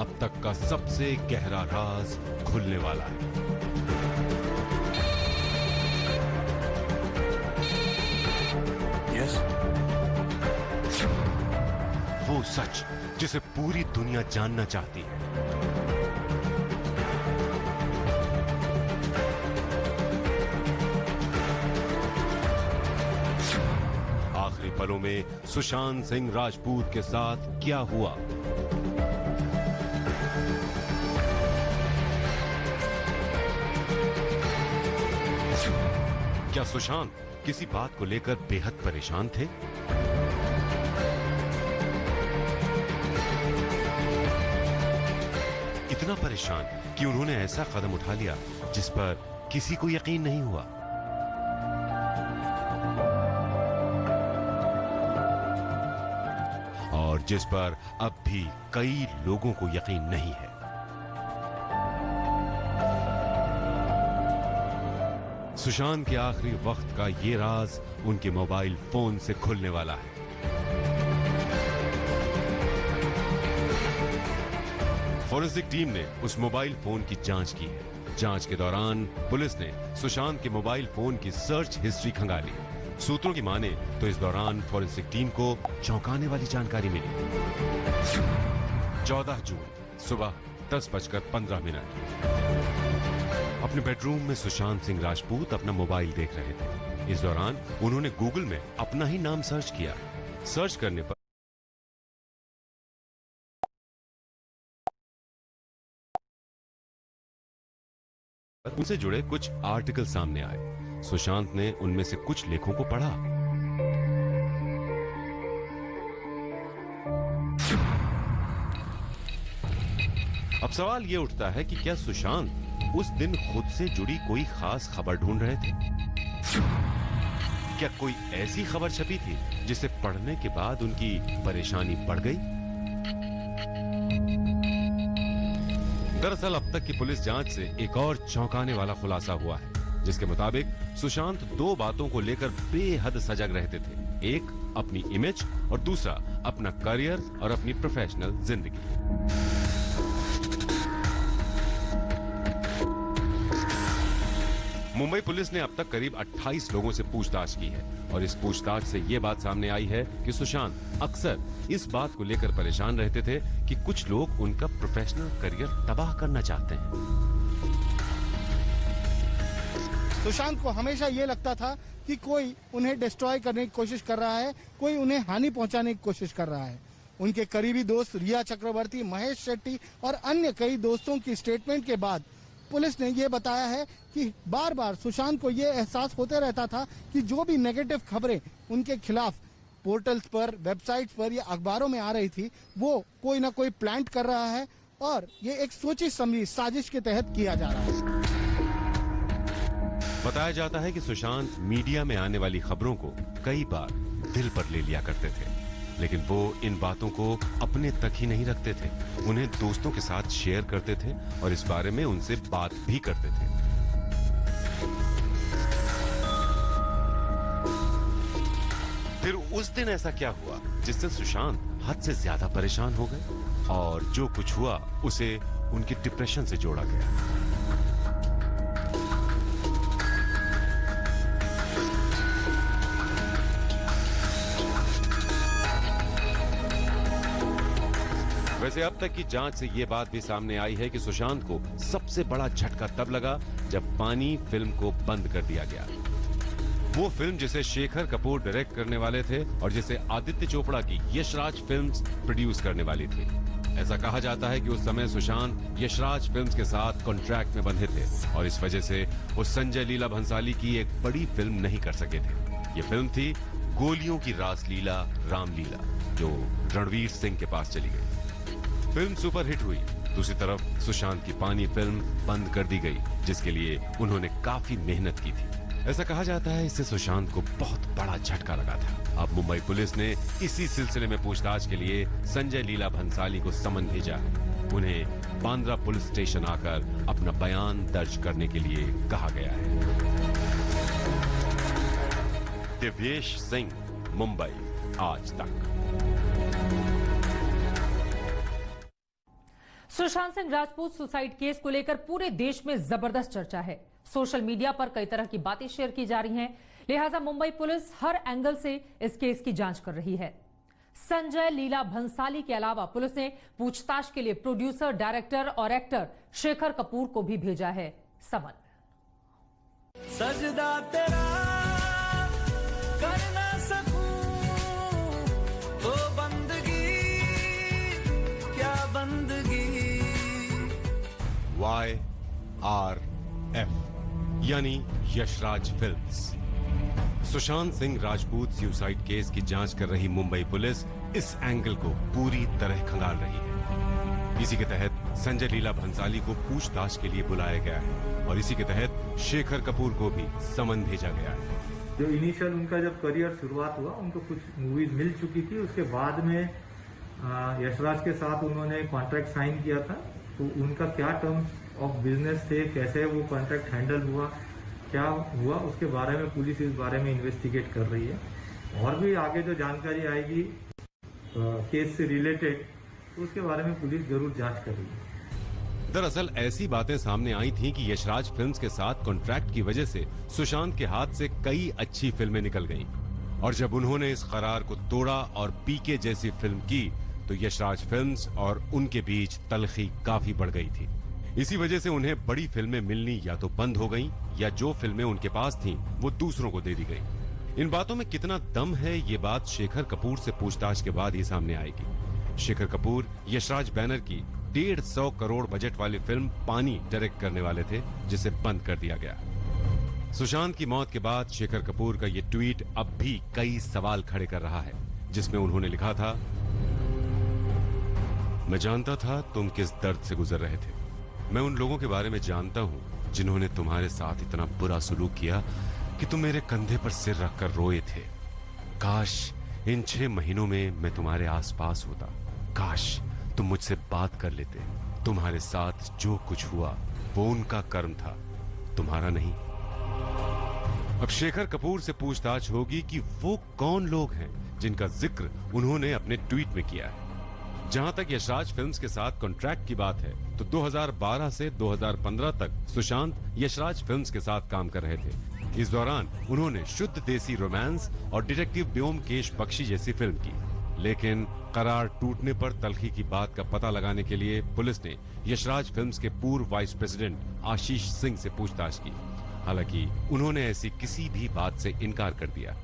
अब तक का सबसे गहरा राज खुलने वाला है। यस। वो सच जिसे पूरी दुनिया जानना चाहती है। आखिरी पलों में सुशांत सिंह राजपूत के साथ क्या हुआ? क्या सुशांत किसी बात को लेकर बेहद परेशान थे? इतना परेशान कि उन्होंने ऐसा कदम उठा लिया जिस पर किसी को यकीन नहीं हुआ। और जिस पर अब भी कई लोगों को यकीन नहीं है। सुशांत के आखिरी वक्त का ये राज उनके मोबाइल फोन से खुलने वाला है। फॉरेंसिक टीम ने उस मोबाइल फोन की जांच की है। जांच के दौरान पुलिस ने सुशांत के मोबाइल फोन की सर्च हिस्ट्री खंगाली। सूत्रों की माने तो इस दौरान फॉरेंसिक टीम को चौंकाने वाली जानकारी मिली। 14 जून सुबह 10:15 अपने बेडरूम में सुशांत सिंह राजपूत अपना मोबाइल देख रहे थे। इस दौरान उन्होंने गूगल में अपना ही नाम सर्च किया। सर्च करने पर उनसे जुड़े कुछ आर्टिकल सामने आए। सुशांत ने उनमें से कुछ लेखों को पढ़ा। अब सवाल यह उठता है कि क्या सुशांत उस दिन खुद से जुड़ी कोई खास खबर ढूंढ रहे थे? क्या कोई ऐसी खबर छपी थी जिसे पढ़ने के बाद उनकी परेशानी बढ़ गई? दरअसल अब तक की पुलिस जांच से एक और चौंकाने वाला खुलासा हुआ है, जिसके मुताबिक सुशांत दो बातों को लेकर बेहद सजग रहते थे। एक अपनी इमेज और दूसरा अपना करियर और अपनी प्रोफेशनल जिंदगी। मुंबई पुलिस ने अब तक करीब 28 लोगों से पूछताछ की है और इस पूछताछ से ये बात सामने आई है कि सुशांत अक्सर इस बात को लेकर परेशान रहते थे कि कुछ लोग उनका प्रोफेशनल करियर तबाह करना चाहते हैं। सुशांत को हमेशा ये लगता था कि कोई उन्हें डिस्ट्रॉय करने की कोशिश कर रहा है, कोई उन्हें हानि पहुंचाने की कोशिश कर रहा है। उनके करीबी दोस्त रिया चक्रवर्ती, महेश शेट्टी और अन्य कई दोस्तों की स्टेटमेंट के बाद पुलिस ने ये बताया है कि बार बार सुशांत को ये एहसास होते रहता था कि जो भी नेगेटिव खबरें उनके खिलाफ पोर्टल्स पर, वेबसाइट्स पर या अखबारों में आ रही थी, वो कोई ना कोई प्लांट कर रहा है और ये एक सोची समझी साजिश के तहत किया जा रहा है। बताया जाता है कि सुशांत मीडिया में आने वाली खबरों को कई बार दिल पर ले लिया करते थे, लेकिन वो इन बातों को अपने तक ही नहीं रखते थे। उन्हें दोस्तों के साथ शेयर करते थे और इस बारे में उनसे बात भी करते थे। फिर उस दिन ऐसा क्या हुआ जिससे सुशांत हद से ज्यादा परेशान हो गए और जो कुछ हुआ उसे उनके डिप्रेशन से जोड़ा गया। वैसे अब तक की जांच से यह बात भी सामने आई है कि सुशांत को सबसे बड़ा झटका तब लगा जब पानी फिल्म को बंद कर दिया गया। वो फिल्म जिसे शेखर कपूर डायरेक्ट करने वाले थे और जिसे आदित्य चोपड़ा की यशराज फिल्म्स प्रोड्यूस करने वाली थी। ऐसा कहा जाता है कि उस समय सुशांत यशराज फिल्म्स के साथ कॉन्ट्रैक्ट में बंधे थे और इस वजह से वो संजय लीला भंसाली की एक बड़ी फिल्म नहीं कर सके थे। ये फिल्म थी गोलियों की रासलीला रामलीला, जो रणवीर सिंह के पास चली गई। फिल्म सुपरहिट हुई। दूसरी तरफ सुशांत की पानी फिल्म बंद कर दी गई, जिसके लिए उन्होंने काफी मेहनत की थी। ऐसा कहा जाता है इससे सुशांत को बहुत बड़ा झटका लगा था। अब मुंबई पुलिस ने इसी सिलसिले में पूछताछ के लिए संजय लीला भंसाली को समन भेजा है। उन्हें बांद्रा पुलिस स्टेशन आकर अपना बयान दर्ज करने के लिए कहा गया है। दिव्येश सिंह, मुंबई आज तक। सुशांत सिंह राजपूत सुसाइड केस को लेकर पूरे देश में जबरदस्त चर्चा है। सोशल मीडिया पर कई तरह की बातें शेयर की जा रही हैं, लिहाजा मुंबई पुलिस हर एंगल से इस केस की जांच कर रही है। संजय लीला भंसाली के अलावा पुलिस ने पूछताछ के लिए प्रोड्यूसर, डायरेक्टर और एक्टर शेखर कपूर को भी भेजा है समन। सजदा तेरा कर ना सकूं तो बंदगी क्या बंदगी। YRF यानी Yash Raj films. Sushant Singh Rajput suicide case की जांच कर रही मुंबई पुलिस इस एंगल को पूरी तरह खंगाल रही है। इसी के तहत संजय लीला भंसाली को पूछताछ के लिए बुलाया गया है और इसी के तहत शेखर कपूर को भी समन भेजा गया है। जो इनिशियल उनका जब करियर शुरुआत हुआ, उनको कुछ मूवीज मिल चुकी थी। उसके बाद में यशराज के साथ उन्होंने कॉन्ट्रैक्ट साइन किया था, तो उनका क्या टर्म्स ऑफ बिजनेस थे, कैसे वो कॉन्ट्रैक्ट हैंडल हुआ, क्या हुआ, उसके बारे में पुलिस इस बारे में इन्वेस्टिगेट कर रही है। और भी आगे जो जानकारी आएगी केस से रिलेटेड, तो उसके बारे में पुलिस जरूर जांच कर रही है। दरअसल ऐसी बातें सामने आई थीं कि यशराज फिल्म्स के साथ कॉन्ट्रैक्ट की वजह से सुशांत के हाथ से कई अच्छी फिल्में निकल गईं और जब उन्होंने इस करार को तोड़ा और पीके जैसी फिल्म की तो यशराज फिल्म्स और उनके बीच तलखी काफी बढ़ गई थी। इसी वजह से उन्हें बड़ी फिल्में मिलनी या तो बंद हो गईं या जो फिल्में उनके पास थीं वो दूसरों को दे दी गईं। इन बातों में कितना दम है ये बात शेखर कपूर से पूछताछ के बाद ही सामने आएगी। शेखर कपूर यशराज बैनर की 150 करोड़ बजट वाली फिल्म पानी डायरेक्ट करने वाले थे, जिसे बंद कर दिया गया। सुशांत की मौत के बाद शेखर कपूर का ये ट्वीट अब भी कई सवाल खड़े कर रहा है, जिसमें उन्होंने लिखा था, मैं जानता था तुम किस दर्द से गुजर रहे थे। मैं उन लोगों के बारे में जानता हूं जिन्होंने तुम्हारे साथ इतना बुरा सुलूक किया कि तुम मेरे कंधे पर सिर रखकर रोए थे। काश इन 6 महीनों में मैं तुम्हारे आसपास होता। काश तुम मुझसे बात कर लेते। तुम्हारे साथ जो कुछ हुआ वो उनका कर्म था, तुम्हारा नहीं। अब शेखर कपूर से पूछताछ होगी कि वो कौन लोग हैं जिनका जिक्र उन्होंने अपने ट्वीट में किया है। जहां तक यशराज फिल्म्स के साथ कॉन्ट्रैक्ट की बात है तो 2012 से 2015 तक सुशांत यशराज फिल्म्स के साथ काम कर रहे थे। इस दौरान उन्होंने शुद्ध देसी रोमांस और डिटेक्टिव ब्योमकेश बख्शी जैसी फिल्म की, लेकिन करार टूटने पर तलखी की बात का पता लगाने के लिए पुलिस ने यशराज फिल्म्स के पूर्व वाइस प्रेसिडेंट आशीष सिंह से पूछताछ की। हालांकि उन्होंने ऐसी किसी भी बात से इनकार कर दिया।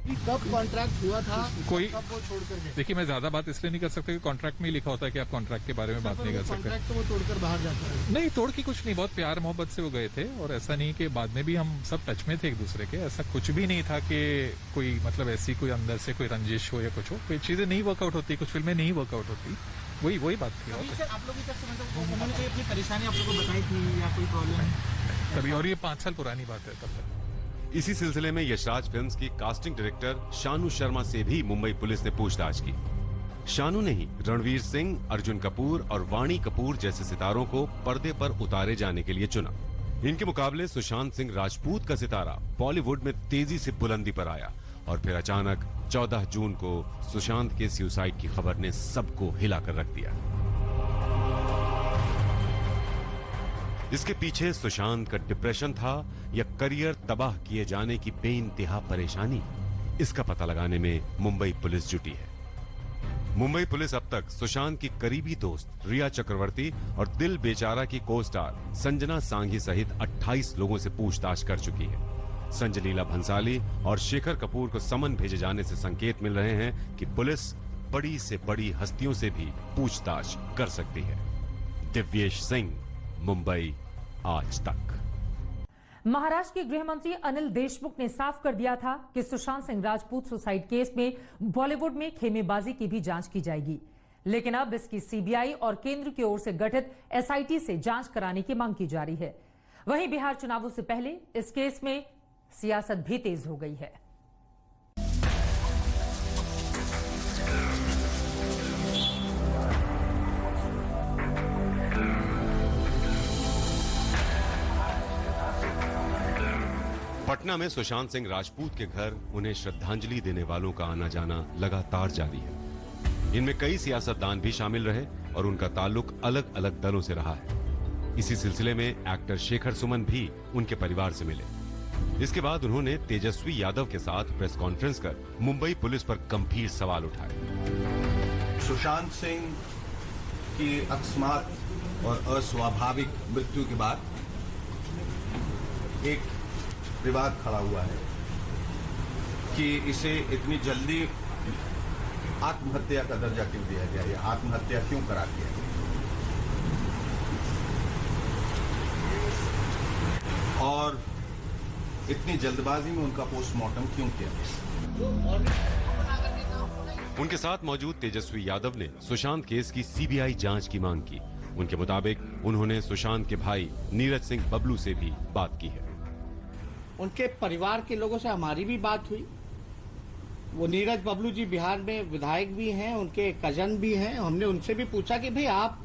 कब कॉन्ट्रैक्ट हुआ था, कोई कब वो छोड़कर गए? देखिए, मैं ज्यादा बात इसलिए नहीं कर सकता कि कॉन्ट्रैक्ट में ही लिखा होता है कि आप कॉन्ट्रैक्ट के बारे में बात नहीं कर सकते। कॉन्ट्रैक्ट तो वो तोड़कर बाहर जाता है। नहीं, तोड़ की कुछ नहीं, बहुत प्यार मोहब्बत से वो गए थे और ऐसा नहीं कि बाद में भी हम सब टच में थे एक दूसरे के। ऐसा कुछ भी नहीं था कि कोई मतलब ऐसी कोई अंदर से कोई रंजिश हो या कुछ हो। कोई चीजें नहीं वर्कआउट होती, कुछ फिल्में नहीं वर्कआउट होती, वही बात थी। आप लोग उन्होंने कोई अपनी परेशानी आप लोगों को बताई थी या कोई प्रॉब्लम तभी, और ये 5 साल पुरानी बात है तब तक। इसी सिलसिले में यशराज फिल्म्स की कास्टिंग डायरेक्टर शानू शर्मा से भी मुंबई पुलिस ने पूछताछ की। शानू ने ही रणवीर सिंह, अर्जुन कपूर और वाणी कपूर जैसे सितारों को पर्दे पर उतारे जाने के लिए चुना। इनके मुकाबले सुशांत सिंह राजपूत का सितारा बॉलीवुड में तेजी से बुलंदी पर आया और फिर अचानक 14 जून को सुशांत के सुसाइड की खबर ने सबको हिलाकर रख दिया। इसके पीछे सुशांत का डिप्रेशन था या करियर तबाह किए जाने की बेइंतहा परेशानी, इसका पता लगाने में मुंबई पुलिस जुटी है। मुंबई पुलिस अब तक सुशांत की करीबी दोस्त रिया चक्रवर्ती और दिल बेचारा की को स्टार संजना सांघी सहित 28 लोगों से पूछताछ कर चुकी है। संजय लीला भंसाली और शेखर कपूर को समन भेजे जाने से संकेत मिल रहे हैं कि पुलिस बड़ी से बड़ी हस्तियों से भी पूछताछ कर सकती है। दिव्येश सिंह, मुंबई आज तक। महाराष्ट्र के गृह मंत्री अनिल देशमुख ने साफ कर दिया था कि सुशांत सिंह राजपूत सुसाइड केस में बॉलीवुड में खेमेबाजी की भी जांच की जाएगी, लेकिन अब इसकी सीबीआई और केंद्र की ओर से गठित एसआईटी से जांच कराने की मांग की जा रही है। वहीं बिहार चुनावों से पहले इस केस में सियासत भी तेज हो गई है। पटना में सुशांत सिंह राजपूत के घर उन्हें श्रद्धांजलि देने वालों का आना जाना लगातार जारी है। इनमें कई सियासतदान भी शामिल रहे और उनका ताल्लुक अलग अलग दलों से रहा है। इसी सिलसिले में एक्टर शेखर सुमन भी उनके परिवार से मिले। इसके बाद उन्होंने तेजस्वी यादव के साथ प्रेस कॉन्फ्रेंस कर मुंबई पुलिस पर गंभीर सवाल उठाए। सुशांत सिंह की अकस्मात और अस्वाभाविक मृत्यु के बाद एक विवाद खड़ा हुआ है कि इसे इतनी जल्दी आत्महत्या का दर्जा क्यों दिया गया या आत्महत्या क्यों करा दिया गया, और इतनी जल्दबाजी में उनका पोस्टमार्टम क्यों किया गया। उनके साथ मौजूद तेजस्वी यादव ने सुशांत केस की सीबीआई जांच की मांग की। उनके मुताबिक उन्होंने सुशांत के भाई नीरज सिंह बबलू से भी बात की है। उनके परिवार के लोगों से हमारी भी बात हुई। वो नीरज बबलू जी बिहार में विधायक भी हैं, उनके कजन भी हैं। हमने उनसे भी पूछा कि भाई आप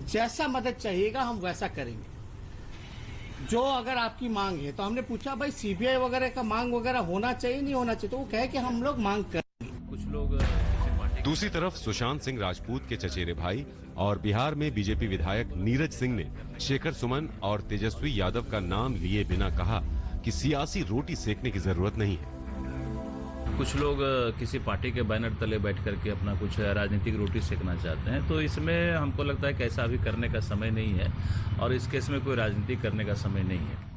जैसा मदद चाहिएगा हम वैसा करेंगे, जो अगर आपकी मांग है। तो हमने पूछा भाई सीबीआई वगैरह का मांग वगैरह होना चाहिए नहीं होना चाहिए, तो वो कहे कि हम लोग मांग करेंगे। कुछ लोग दूसरी तरफ सुशांत सिंह राजपूत के चचेरे भाई और बिहार में बीजेपी विधायक नीरज सिंह ने शेखर सुमन और तेजस्वी यादव का नाम लिए बिना कहा कि सियासी रोटी सेकने की जरूरत नहीं है। कुछ लोग किसी पार्टी के बैनर तले बैठ करके अपना कुछ राजनीतिक रोटी सेकना चाहते हैं, तो इसमें हमको लगता है कि ऐसा अभी करने का समय नहीं है और इस केस में कोई राजनीति करने का समय नहीं है।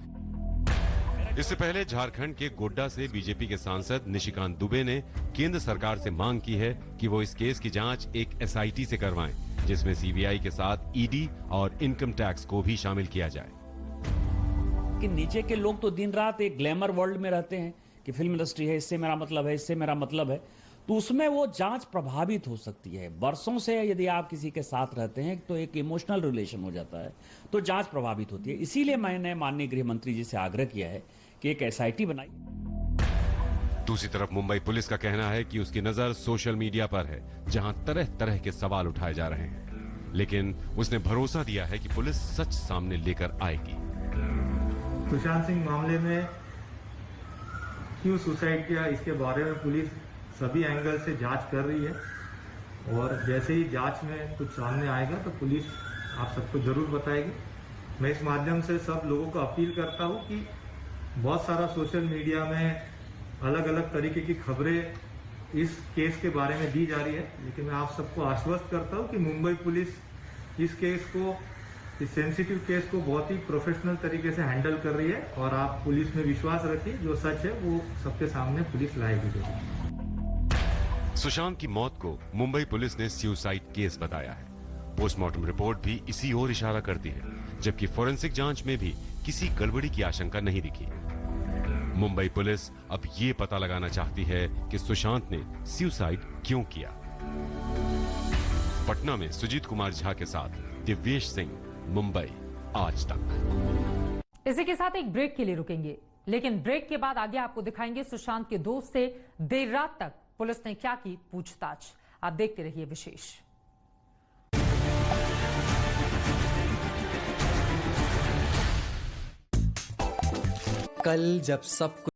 इससे पहले झारखंड के गोड्डा से बीजेपी के सांसद निशिकांत दुबे ने केंद्र सरकार से मांग की है कि वो इस केस की जांच एक एसआईटी से करवाएं, जिसमें सीबीआई के साथ ईडी और इनकम टैक्स को भी शामिल किया जाए। कि नीचे के लोग तो दिन रात एक ग्लैमर वर्ल्ड में रहते हैं कि फिल्म इंडस्ट्री है, इससे मेरा मतलब है, इससे मेरा मतलब है, तो उसमें वो जांच प्रभावित हो सकती है। बरसों से यदि आप किसी के साथ रहते हैं तो एक इमोशनल रिलेशन हो जाता है, तो जांच प्रभावित होती है। इसीलिए मैंने माननीय गृह मंत्री जी से आग्रह किया है कि एक एसआईटी बनाई। दूसरी तरफ मुंबई पुलिस का कहना है कि उसकी नजर सोशल मीडिया पर है, जहां तरह तरह के सवाल उठाए जा रहे हैं, लेकिन उसने भरोसा दिया है कि पुलिस सच सामने लेकर आएगी। सुशांत सिंह मामले में क्यों सुसाइड किया, इसके बारे में पुलिस सभी एंगल से जांच कर रही है, और जैसे ही जांच में कुछ सामने आएगा तो पुलिस आप सबको जरूर बताएगी। मैं इस माध्यम से सब लोगों को अपील करता हूं कि बहुत सारा सोशल मीडिया में अलग अलग तरीके की खबरें इस केस के बारे में दी जा रही है, लेकिन मैं आप सबको आश्वस्त करता हूं कि मुंबई पुलिस इस केस को, इस सेंसिटिव केस को बहुत ही प्रोफेशनल तरीके से हैंडल कर रही है, और आप पुलिस में विश्वास रखिए, जो सच है वो सबके सामने पुलिस लाएगी। सुशांत की मौत को मुंबई पुलिस ने सुसाइड केस बताया है। पोस्टमार्टम रिपोर्ट भी इसी ओर इशारा करती है, जबकि फोरेंसिक जांच में भी किसी गड़बड़ी की आशंका नहीं दिखी। मुंबई पुलिस अब ये पता लगाना चाहती है कि सुशांत ने सुसाइड क्यों किया। पटना में सुजीत कुमार झा के साथ दिव्येश सिंह, मुंबई आज तक। इसी के साथ एक ब्रेक के लिए रुकेंगे, लेकिन ब्रेक के बाद आगे आपको दिखाएंगे सुशांत के दोस्त से देर रात तक पुलिस ने क्या की पूछताछ। आप देखते रहिए विशेष। कल जब सब